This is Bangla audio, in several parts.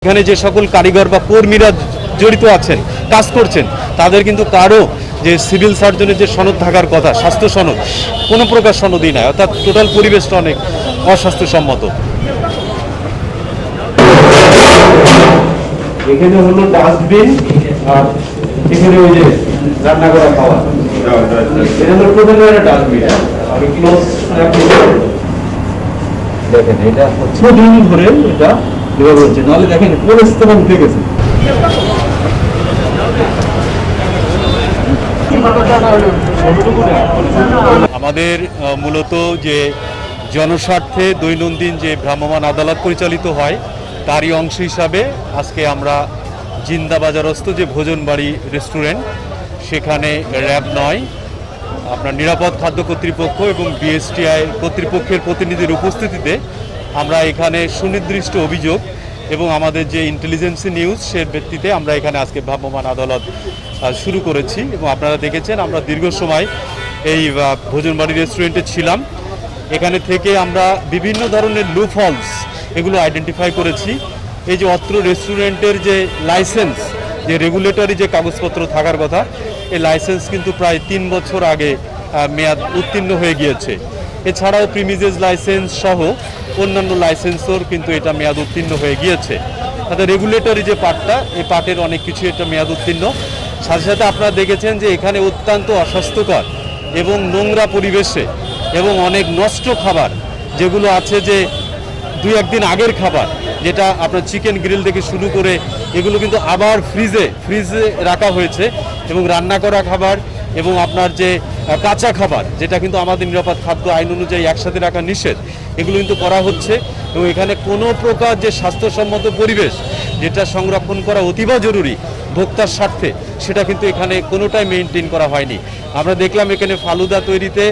এখানে যে সকল কারিগর বা কর্মীরা জড়িত আছেন, কাজ করছেন, তাদের কিন্তু কারো যে সিভিল সার্জনের যে সনদ থাকার কথা, স্বাস্থ্য সনদ, কোনো প্রকার সনদই নাই। অর্থাৎ টোটাল পরিবেশটা অনেক অস্বাস্থ্যসম্মত। এখানে হলো ডাস্টবিন, আর এখানে ওই যে রান্না করা খাওয়া, এটা হলো টোটাল একটা ডাস্টবিন। আমি ক্লোজ দেখেন, এটা দিন ধরে এটা হচ্ছে, নাহলে দেখেন পরিস্থিতি উঠে গেছে। আমাদের মূলত যে জনস্বার্থে দৈনন্দিন যে ভ্রাম্যমাণ আদালত পরিচালিত হয়, তারই অংশ হিসাবে আজকে আমরা জিন্দাবাজারস্থ যে ভোজনবাড়ি রেস্টুরেন্ট, সেখানে র্যাব ৯ আপনার নিরাপদ খাদ্য কর্তৃপক্ষ এবং বিএসটিআই কর্তৃপক্ষের প্রতিনিধির উপস্থিতিতে আমরা এখানে সুনির্দিষ্ট অভিযোগ এবং আমাদের যে ইন্টেলিজেন্সি নিউজ, সে ভিত্তিতে আমরা এখানে আজকে ভ্রাম্যমাণ আদালত শুরু করেছি। এবং আপনারা দেখেছেন আমরা দীর্ঘ সময় এই ভোজনবাড়ি রেস্টুরেন্টে ছিলাম। এখানে থেকে আমরা বিভিন্ন ধরনের লুপহোলস এগুলো আইডেন্টিফাই করেছি। এই যে অত্র রেস্টুরেন্টের যে লাইসেন্স, যে রেগুলেটরি যে কাগজপত্র থাকার কথা, এই লাইসেন্স কিন্তু প্রায় ৩ বছর আগে মেয়াদ উত্তীর্ণ হয়ে গিয়েছে। এছাড়াও প্রিমিজেস লাইসেন্স সহ অন্যান্য লাইসেন্সও কিন্তু এটা মেয়াদ উত্তীর্ণ হয়ে গিয়েছে। তাতে রেগুলেটরি যে পার্টটা, এই পার্টের অনেক কিছু এটা মেয়াদ উত্তীর্ণ। সাথে সাথে আপনারা দেখেছেন যে এখানে অত্যন্ত অস্বাস্থ্যকর এবং নোংরা পরিবেশে এবং অনেক নষ্ট খাবার যেগুলো আছে, যে ২-১ দিন আগের খাবার, যেটা আপনার চিকেন গ্রিল থেকে শুরু করে এগুলো কিন্তু আবার ফ্রিজে রাখা হয়েছে। এবং রান্না করা খাবার এবং আপনার যে কাঁচা খাবার, যেটা কিন্তু আমাদের নিরাপদ খাদ্য আইন অনুযায়ী একসাথে রাখা নিষেধ, এগুলো কিন্তু করা হচ্ছে। এবং এখানে কোনো প্রকার যে স্বাস্থ্যসম্মত পরিবেশ, যেটা সংরক্ষণ করা অতীব জরুরি ভোক্তার স্বার্থে, সেটা কিন্তু এখানে কোনোটাই মেনটেন করা হয়নি। আমরা দেখলাম এখানে ফালুদা তৈরিতে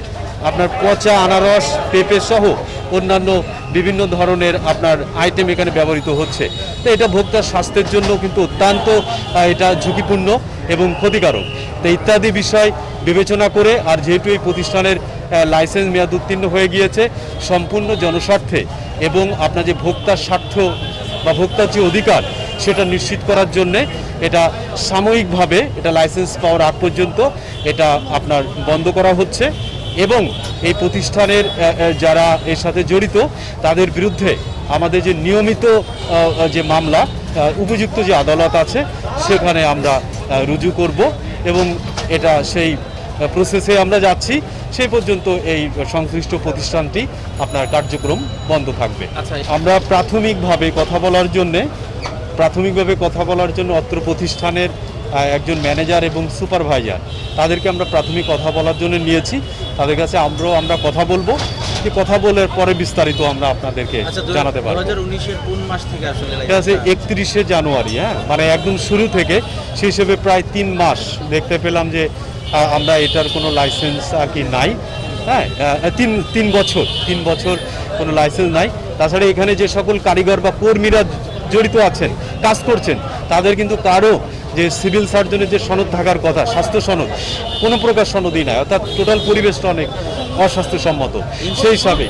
আপনার পচা আনারস, পেঁপে সহ অন্যান্য বিভিন্ন ধরনের আপনার আইটেম এখানে ব্যবহৃত হচ্ছে। তো এটা ভোক্তার স্বাস্থ্যের জন্য কিন্তু অত্যন্ত এটা ঝুঁকিপূর্ণ এবং ক্ষতিকারক। তো ইত্যাদি বিষয় বিবেচনা করে, আর যেহেতু এই প্রতিষ্ঠানের লাইসেন্স মেয়াদ উত্তীর্ণ হয়ে গিয়েছে, সম্পূর্ণ জনস্বার্থে এবং আপনার যে ভোক্তার স্বার্থ বা ভোক্তার যে অধিকার, সেটা নিশ্চিত করার জন্যে এটা সাময়িকভাবে এটা লাইসেন্স পাওয়ার আগ পর্যন্ত এটা আপনার বন্ধ করা হচ্ছে। এবং এই প্রতিষ্ঠানের যারা এর সাথে জড়িত, তাদের বিরুদ্ধে আমাদের যে নিয়মিত যে মামলা, উপযুক্ত যে আদালত আছে, সেখানে আমরা রুজু করব এবং এটা সেই প্রসেসে আমরা যাচ্ছি। সেই পর্যন্ত এই সংশ্লিষ্ট প্রতিষ্ঠানটি আপনার কার্যক্রম বন্ধ থাকবে। আমরা প্রাথমিকভাবে কথা বলার জন্য অত্র প্রতিষ্ঠানের একজন ম্যানেজার এবং সুপারভাইজার, তাদেরকে আমরা প্রাথমিক কথা বলার জন্য নিয়েছি। তাদের কাছে আমরা কথা বলবো, যে কথা বলার পরে বিস্তারিত আমরা আপনাদেরকে জানাতে পারবো। 2019-এর কোন মাস থেকে আসলে এটা আছে 31শে জানুয়ারি, মানে একদম শুরু থেকে, সেই হিসেবে প্রায় ৩ মাস দেখতে পেলাম যে আমরা এটার কোনো লাইসেন্স আর কি নাই। হ্যাঁ, ৩ বছর কোনো লাইসেন্স নাই। তাছাড়া এখানে যে সকল কারিগর বা কর্মীরা জড়িত আছেন, কাজ করছেন, তাদের কিন্তু কারো যে সিভিল সার্জনের যে সনদ থাকার কথা, স্বাস্থ্য সনদ, কোনো প্রকার সনদই নাই। অর্থাৎ টোটাল পরিবেশটা অনেক অস্বাস্থ্যসম্মত। সেই হিসাবে